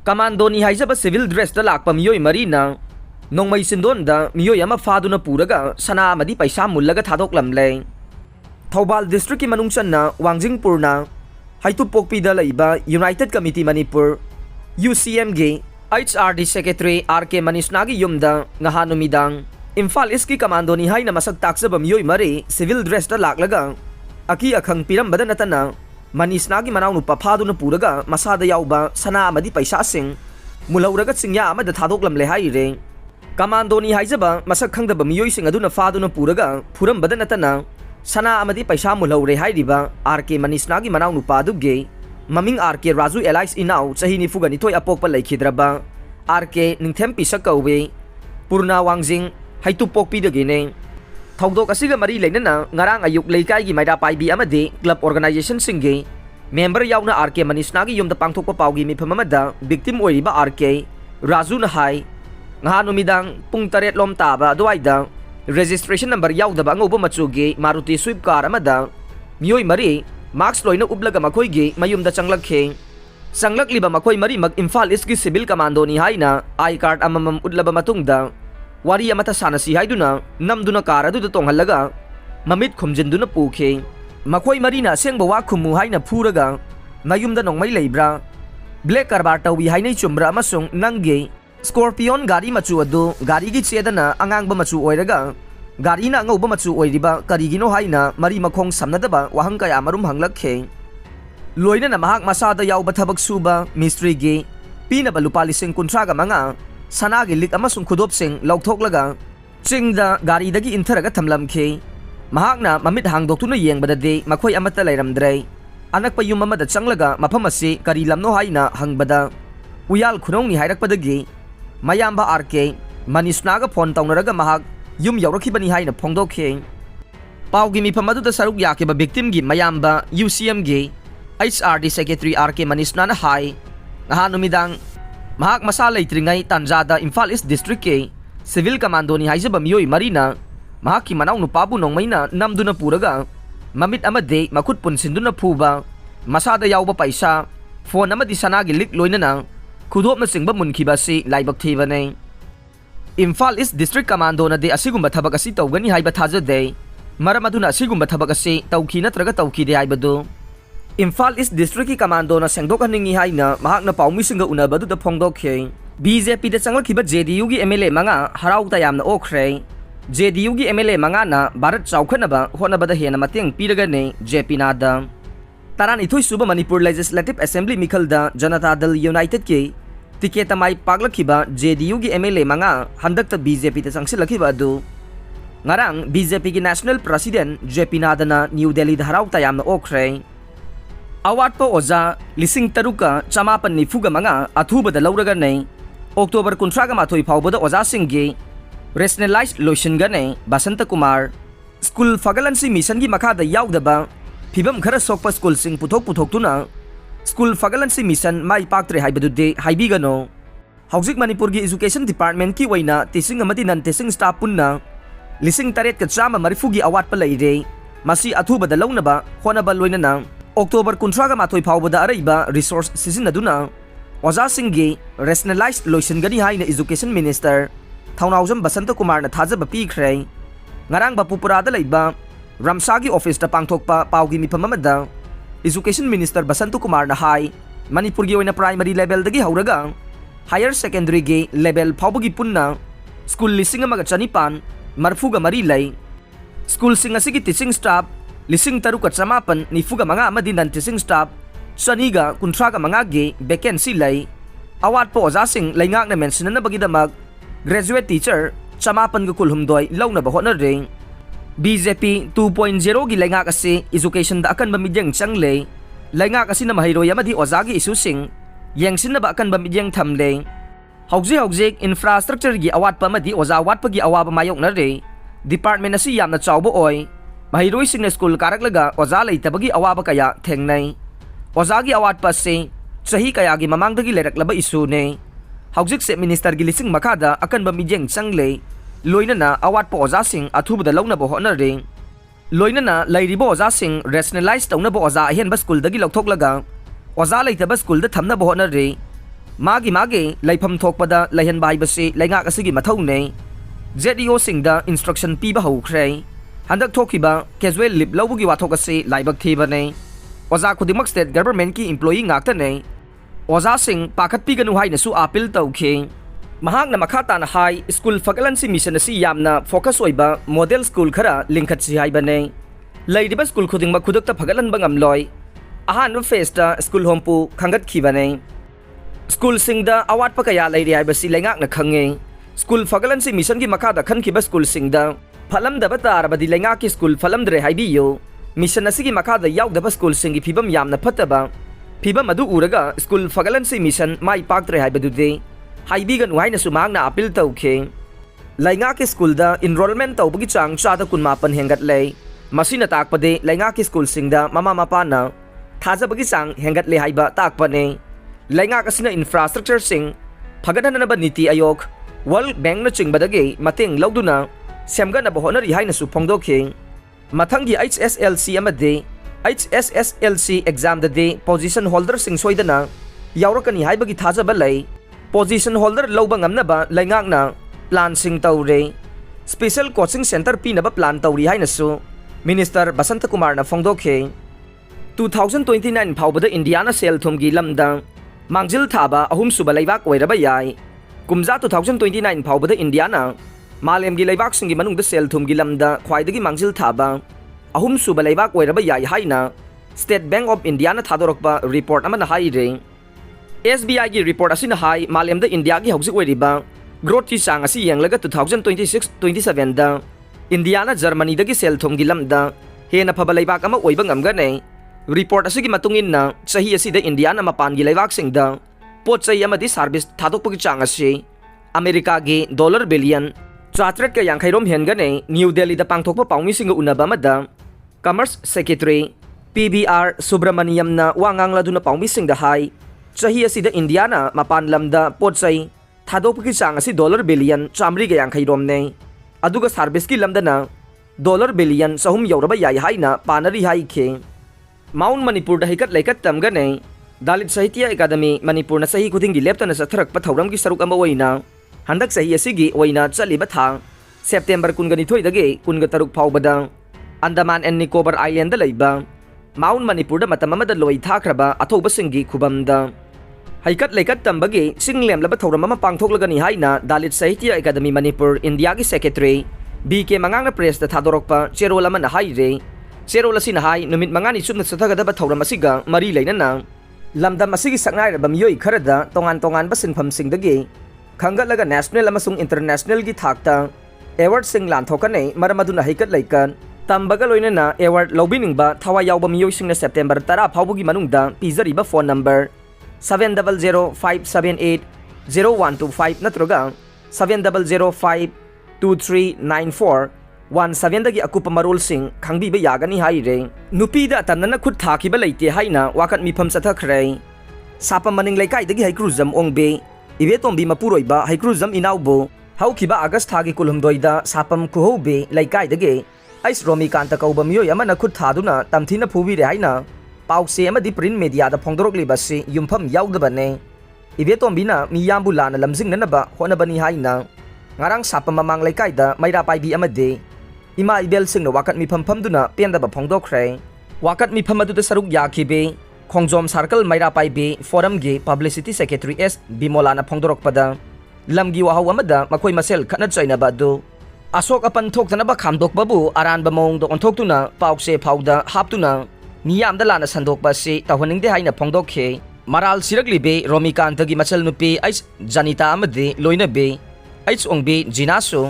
कमांडोनी हाइजब civil dress लाप मियोई Marina नोंमई सिंदोन मियोई अमा फादुना पूरगा सना अमदी पैसा मुल्लगा थादोकलमले Thoubal district की मनुंग चन्ना वांजिंगपुरना हाइतुपोकपीदा लैबा यूनाइटेड कमिटी मणिपुर UCM गे HRD सेक्रेटरी RK मनीषनागी युमदा ngहा नुमिदांग इम्फाल ईस्ट की कमांडोनी हाइना मसक ताक्सब मियोई मरी सिविल ड्रेस लाक्लगा अकी अखंग पिरंबद नतना मनीषनागी मनाउनु पफादुना पूरगा मसादा याउबा सना अमदी पैसा सिंग मुलौरगा सिंग्या अमद थादोकलमले हाइरे कमांडोनी हाइजबा मसक खंगदब मियोई सिंग अदुना फादुना पूरगा फुरंबद नतना सना अमदी पैसा मुलौरे हाइरिबा RK मनीषनागी मनाउनु पादुगे ममिंग RK राजू एलाइस इनाउ चही निफुगा निथोय अपोकपा लैखिद्रबा RK निंथेम पिसक कौवे पुरना वांजिंग हाइतुपोकपीदगेने थौदोक असिगा मरी लेनना ngarang ayuk leikaigi maida paibi amade club organization singe member yauna RK मनीषनागी युमदा पांगथोकपा पाउगी मिफम अमदा victim ओइरिबा RK राजू न हाई ngha नुमिदांग पुंग 8 लोम ताबा दुवाइदा registration number याउदबा ngोबो मचुगे मारुति स्विफ्ट कार अमदा मियोई मरी मार्क्स लोइना उबलगा मखोइगे मयुमदा चंगलखे संगलकलिबा मखोइ मरी मग इम्फाल ईस्ट की सिविल कमांडोनी हाइना आई कार्ड अममम उडलबा मतुंगदा वारी अमता सानसी हाइदुना नमदुना कार अदुदा तोंगहल्लगा ममित खुमजिनदुना पुखे मखोइ मरीना सेंगबा वा खुमु हाइना फुरगा नयुमदा नोंगमै लेब्रा ब्लैक कारबार तौबी हाइनै चुम्ब्रा अमसुंग नंगे स्कॉर्पियन गाड़ी मचु अदु गाड़ी की चेदना अंगांगबा मचु ओइरगा गाड़ीना अंगौबा मचु ओइरिबा करिगिनो हाइना मरी मखोंग समनदबा वाहंग कया मरुम हंगलखे लोइना महाक मसादा याउबा थबक सुबा मिस्ट्री गे पीनबा लुपा लिसिंग 35 सनागी लिक अमसुंग खुदोपसिंग लौथोकलगा चिंगदा गाड़ीदगी इंथरगा थमलमखे महाकना ममित हांगदोक्तुना येंगबददे मखोइ अमता लैरमद्रे अनकपा युम अमदा चंगलगा मफम असि करी लमनो हाइना हंगबदा उयाल खुनौनी हाइरकपदगी मयाम्बा RK मनीषनागा फोन तौनरगा महाक युम यौरखिबनी हाइना फोंदोखे पाउगी मिफम अदुदा सरुक याकेबा victim गी मयाम्बा UCM गे HRD सेक्रेटरी RK मनीषनाना हाई ngha नुमिदांग महाक मसा लेत्रिंगाई तंजादा इम्फाल ईस्ट डिस्ट्रिक्ट के सिविल कमांडोनी हाइजबा मियोई मरीना महाकी मनाउ नुपाबु नोंमैना नमदुना पूरगा ममित अमदे मखुत पुनसिंदुना फुबा मसादा याउबा पैसा फोन अमदि सनागी लिक लोइनना खुदोपना सिंगबा मुनखिबासी लाइबक थीबने इम्फाल ईस्ट डिस्ट्रिक्ट कमांडोना दे असिगुम्बा थबक असि तौगनी हाइबा थाजदे मरम अदुना असिगुम्बा थबक असि तौखी नत्रगा तौखीदे हाइबदु इम्फाल ईस्ट डिस्ट्रिक्ट की कमांडोना सेंगदोकहनिंगी हाइना महाकना पाउमिसिंगा उनबदुदा फोंदोखे BJP दा चंगलखिबा JDU गी MLA मंगा हराउता यामना ओखरे JDU गी MLA मंगाना भारत चौखनबा होनबदा हेना मतेंग पीरगने JP नादा तरानिथोइ सुबा Manipur legislative assembly मिखलदा Janata Dal United के टिकेट माई पागलखिबा JDU गी MLA मंगा हंदकता BJP दा चंगसिलखिबा अदु ngarang BJP की नेशनल प्रेसिडेंट JP नादना न्यू दिल्ली दा हराउता यामना ओखरे अवाटपा ओजा लिसिंग तरुका चमापन निफुगा मंगा अथुबदा लौरगने अक्टोबर 18 फाउबदा ओजा सिंगे रेशनलाइज लोइसनगने बसंत कुमार स्कूल फगलनसी मिशन की मखादा याउदबा फिबम खरा सोकपा स्कूल सिंग पुथोकतुना स्कूल फगलनसी मिशन माई पाक्त्रे हाइबदुदे हाइबिगनो हौजिक मणिपुर की एजुकेशन डिपार्टमेंट की वैना टीचिंग अमदी नन टीचिंग स्टाफ पुन्ना लिसिंग 8 की अवाटपा लैरे मसी अथुबदा लौनबा होनबा लोइनना अक्टोबर 18 फाउबदा अरैबा रिसोर्स सिजिनदुना ओजासिंगे रेशनलाइज लोइसनगनी हाइना एजुकेशन मिनिस्टर थौनाउजम बसंत कुमार न थाजबा पीखरे ngarang बापुपुरादा लैबा रमसागी ऑफिस दा पांगथोकपा पाउगी मिफम अमदा एजुकेशन मिनिस्टर बसंत कुमार न हाई मणिपुर की ओइना प्राइमरी लेवल दगी हौरगा हायर सेकेंडरी गे लेवल फाउबगी पुन्ना स्कूल लिसिंग अमगा चनिपान मरफुगा मरी लै स्कूल सिंग असिगी टीचिंग स्टाफ लिसिंग तरुका चमापन निफुगा मंगा अमदी नन टीचिंग स्टाफ चनीगा 35 गे वैकेंसी लै अवाटपा ओजासिंग लैंगाकना मेंशननबगीदमक ग्रेजुएट टीचर चमापन कुलहुमदोय लौनबा होनरे BJP 2.0 की लैंगाक असे एजुकेशन दा अकनबा मिजेंग चंगले लैंगाक असिना महिरोय अमदी ओजागी इशूसिंग येंगसिनबा अकनबा मिजेंग थमले हौजिक इंफ्रास्ट्रक्चर की अवाटपा अमदी ओजा वाटपा की अवाबा मायोकनरे डिपार्टमेंट असी यामना चावबा ओय महिरोय सिंगना स्कूल कारकलगा ओजा लैतबगी अवाबा कया थेंगनै ओजागी अवाटपा से चही कया की ममांगदगी लेरकलबा इशूने हौजिक से मिनिस्टर की लिसिंग मखादा अकनबा मिजेंग चंगले लोइनना अवाटपा ओजासिंग अथुबदा लौनबा होनरे लोइनना लैरिबा ओजासिंग रेशनलाइज तौनबा ओजा अहेनबा स्कूल दगी लौथोकलगा ओजा लैतबा स्कूल दा थमनबा होनरे मागी लाइफम थोकपदा लैहनबा हाइबसे लैंगाक असigi मथौने ZEO सिंगदा इंस्ट्रक्शन पीबा हौख्रे हंदक थोकिबा कैजुअल लिप लौबुगी वाथोक असे लाइबक थीबने ओजा खुदिमक स्टेट गवर्नमेंट की एम्प्लॉई ngaktane ओजा सिंग पाखतपीगनु हाइनसु अपील तौखे महांगना मखाताना हाई स्कूल फगलनसी मिशन असी यामना फोकस ओइबा मॉडल स्कूल खरा लिंखतसी हाइबने लैरिबा स्कूल खुदिंगमा खुदकता फगलनबा ngamloi अहानबा फेस्टा स्कूल होमपु खंगतखिबने स्कूल सिंगदा अवाटपा कया लैरि हाइबसी लैंगाकना खंगे स्कूल फगलनसी मिशन की मखादा खनखिबा स्कूल सिंगदा फलमदबा तारबदी लैंगाकी स्कूल फलमद्रे हाइबियो मिशन असिगी मखादा याउदबा स्कूल सिंगी फिबम यामना फत्तबा फिबम अदु उरगा स्कूल फगलनसी मिशन माई पाक्त्रे हाइबदुदे हाइबिगनु हाइनसु मांगना अपील तौखे लैंगाकी स्कूलदा इनरोलमेंट तौबगी चांग चादा 19 हेंगतले मसिना ताकपदे लैंगाकी स्कूल सिंगदा ममा मपाना थाजबगी चांग हेंगतले हाइबा ताकपने लैंगाक असना इंफ्रास्ट्रक्चर सिंग फगदननबा नीति आयोग वर्ल्ड बैंक न चिंगबदगे मतेंग लौदुना सेमगनबा होनरी हाइनसु फोंदोखे मथंगी HSLC अमदे HSSLC एग्जाम दे पोजीशन होल्डर सिंग सोइदना यावरकनी हाइबगी थाजबा लै पोजीशन होल्डर लौबा ngamnaba लैंगाकना प्लान सिंग तौरे special coaching centre पीनबा plan तौरी हाइनसु minister बसंत कुमार न फोंदोखे 2029 फाउबदा इंडियाना सेल थुमगी लमदा मांगजिल थाबा अहुम सुबा लैबाक ओइरबा याय कुमजा 2029 फाउबदा इंडियाना मालेमगी लैबाक सिंगी मनुंगदा सेल थुमगी लमदा ख्वाइदगी मांगजिल थाबा अहुम सुबा लैबाक ओइरबा याय हाइना स्टेट बैंक ऑफ इंडियाना थादोरकबा रिपोर्ट अमना हाइरे SBI की रिपोर्ट असिना हाई मालेमदा इंडिया की हौजिक ओइरिबा ग्रोथ की चांग असी येंगलगा 2026-27 दा इंडियाना जर्मनी दगी सेल थुमगी लमदा हेना फबा लैबाक अमा ओइबा ngamgane रिपोर्ट असिगी मतुंगिन्ना चही असिदा इंडियाना मपानगी लैबाक सिंगदा पोचै अमदी सर्विस थादोकपगी चांग असी अमेरिका की $1 बिलियन 480 हेनगने न्यू दिल्ली दा पांगथोकपा पाउमी सिंग उनबा मदा कमर्स सेक्रेटरी PBR सुब्रमण्यमना वांगांगलादुना पाउमी सिंगदा हाई चही असिदा इंडियाना मपान लमदा पोचै थादोकपगी चांग असी $1 बिलियन 480 ने अदुगा सर्विस की लमदना $1 बिलियन 3 यौरबा याय हाइना पानरी हाइखे माउंट मणिपुर दा हिकत लैकत तमगने दालित साहित्य अकादमी मणिपुर न सही खुदिंगी लेप्तना सथरकपा थौरम की सरुक अमा ओइना हंदक सही असिगी ओइना चलिबा था सेप्टेम्बर 22 दगे 23 फाउबदा अंडमान एंड निकोबार आइलैंड दा लैबा माउंट मणिपुर दा मतम अमदा लोइ थाख्रबा अथौबा सिंगी खुबमदा हाइकत लैकत तंबगे सिंगलेम लब थौरम अमा पांगथोकलगनी हाइना दालित साहित्य अकादमी मणिपुर इंडिया की सेक्रेटरी BK मंगांगना प्रेस दा थादोरकपा चेरोल अमना हाइरे चेरोल असिना हाई नुमित मंगानी सुबना सथगदबा थौरम असिगा मरी लैनना लमदम असिगी सकनाइरबा मियोइ खरदा तोंगान तोंगान बा सिनफम सिंगदगे खंगलगा नेशनल अमसुंग इंटरनेशनल की थाकता एवार्ड सिंग लांथोकने मरम अदुना हाइकत लैकन तंबगा लोइनना एवार्ड लौबिनिंगबा थवा यावबा मियोइसिंगना सेप्टेम्बर 10 फाउबगी मनुंगदा पीजरिबा फोन नंबर 7005780125 नत्रगा 7005239417 दगी अकुप मरोल सिंग खंगबीबा यागनी हाइरे नुपीदा तन्नना खुद थाखिबा लैते हाइना वाकत मिफम सथखरे सापम मनिंग लैकाइदगी हाइक्रुजम ओंगबे इवेतोंबी मपुरोइबा हाइक्रुजम इनाउबो हौखिबा अगस्त थागी कुलुमदोइदा सापम कुहौबे लैकाइदगे आइस रोमिकांत कौबा मियोय अमना खुद थादुना तमथिना फुबिरे हाइना पाउसे अमदी प्रिंट मीडिया दा फोंदोरकलिबासी युमफम याउदबने इवेतोंबीना मियामबु लाना लमजिंगनबा होनबनी हाइना ngarang sapam mamang laikaida maira paibi amade ima ibel singna wakat mi phamduna pendaba phongdokre wakat mi phamadu saruk yakhibe khongjom circle maira paibi forum gi publicity secretary S Bimolana phongdorokpada lamgi wahaw amada makoi masel khatna chaina badu asok apan thoktanaba khamdok babu aran bamong do onthoktuna paukse phauda haptuna niyam da lana sandokba se tahoningde haina phongdokhe maral siraklibe romikant gi machal nupi ais janita amade loina be H ongbi jinasu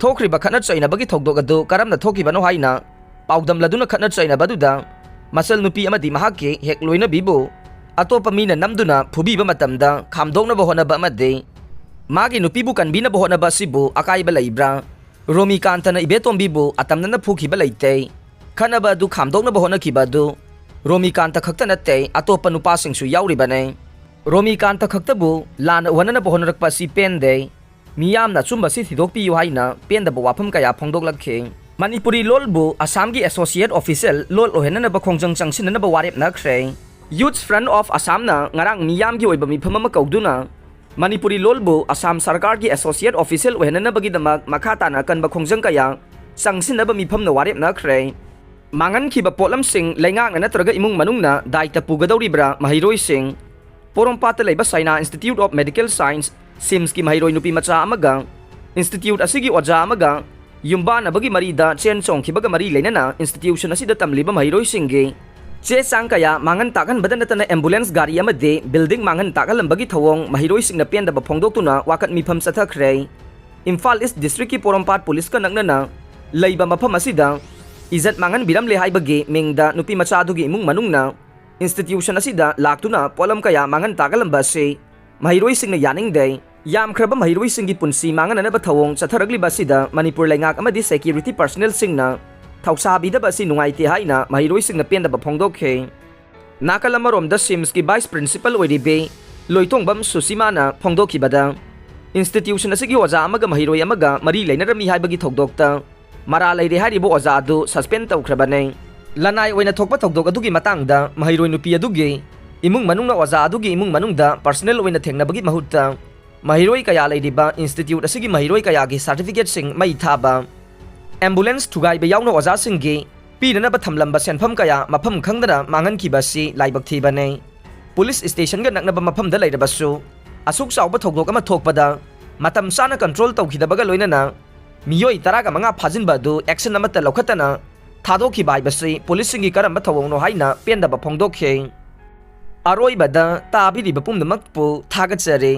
thokriba khatna chaina bagi thokdok adu karamna thokibano haina paudam laduna khatna chaina baduda masal nupi amadi mahake hek loina bibu atopa mina namduna phubiba matamda khamdokna bohona ba amade magi nupi bu kanbina bohona ba sibu akai ba laibra romi kantana ibetombi bu atamna phukhiba laite khana ba du khamdokna bohona kibadu romi kanta khakta natte atopa nupa singsu yauri bane romi kanta khakta bu lan wanana bohona rakpa si pende मियामना चुम्बसी थिदोकपियु हाइना पेंदब वाफम कया फोंदोकलखे मणिपुरी लोलबु असम की associate official लोल ओहेननब खोंजंग चंगसिननब वारेप नखरे Youth Front of Assam na ngarang miyamgi oiba mifam ama kauduna Manipuri lolbu Assam Sarkar ki Associate Official ohenana bagidamag makata na kanba khongjang kaya sangsinaba mifam na warep na khre mangan khiba potlam sing laingang na natraga imung manung na daita pugadawribra mahiroi sing Poronpata laiba Saina Institute of Medical Science SIMS ki mahiroi nupi macha amaga Institute asigi oja amaga yumba na bagi marida chen chong khibaga mari leinana institution asida tamliba mahiroi singge che sang kaya mangan takan badan na ambulance gari amade building mangan takal lambagi thawong mahiroi singna penda ba phongdok tuna wakat mifam satha khre Imphal East District ki Poronpat Police ka nangna laiba mafam asida izat mangan biram le haibagi mingda nupi macha adugi imung manung na institution asida laktuna polam kaya mangan takal lamba se mahiroi singna yaning day yam khraba mahiroi singi punsi mangan na ba thawong chatharagli basida Manipur laingak amadi security personnel singna Thausabi da basi nungaiti haina mahiroi singna penda ba phongdokhe nakalamarom da SIMS ki Vice Principal oidibe loitong susima na phongdokhi bada institution asigi oja amaga mahiroi amaga mari leinarami haibagi thokdokta mara leire haribo oja adu suspend tawkhrabane lanai oina thokpa thokdok adugi matangda mahiroi nupi adugi imung manungna oja adugi imung manungda personal oina thengnabagi mahutta mahiroi kaya leidiba institute asigi mahiroi kaya gi certificate sing mai thaba ambulance thugai be yauna oja singgi pinana ba thamlamba senpham kaya mafam khangdana mangan kibasi laibak thibane police station ga naknaba mafam da leirabasu asuk chawba thokdok ama thokpada matam sana control tawkhidabaga loinana miyoi taraga manga phajinba du action amata lokhatana thadokhi bai basi police singi karamba thawongno haina penda ba phongdokhe aroi bada tabiri ba pumdamak pu thagachare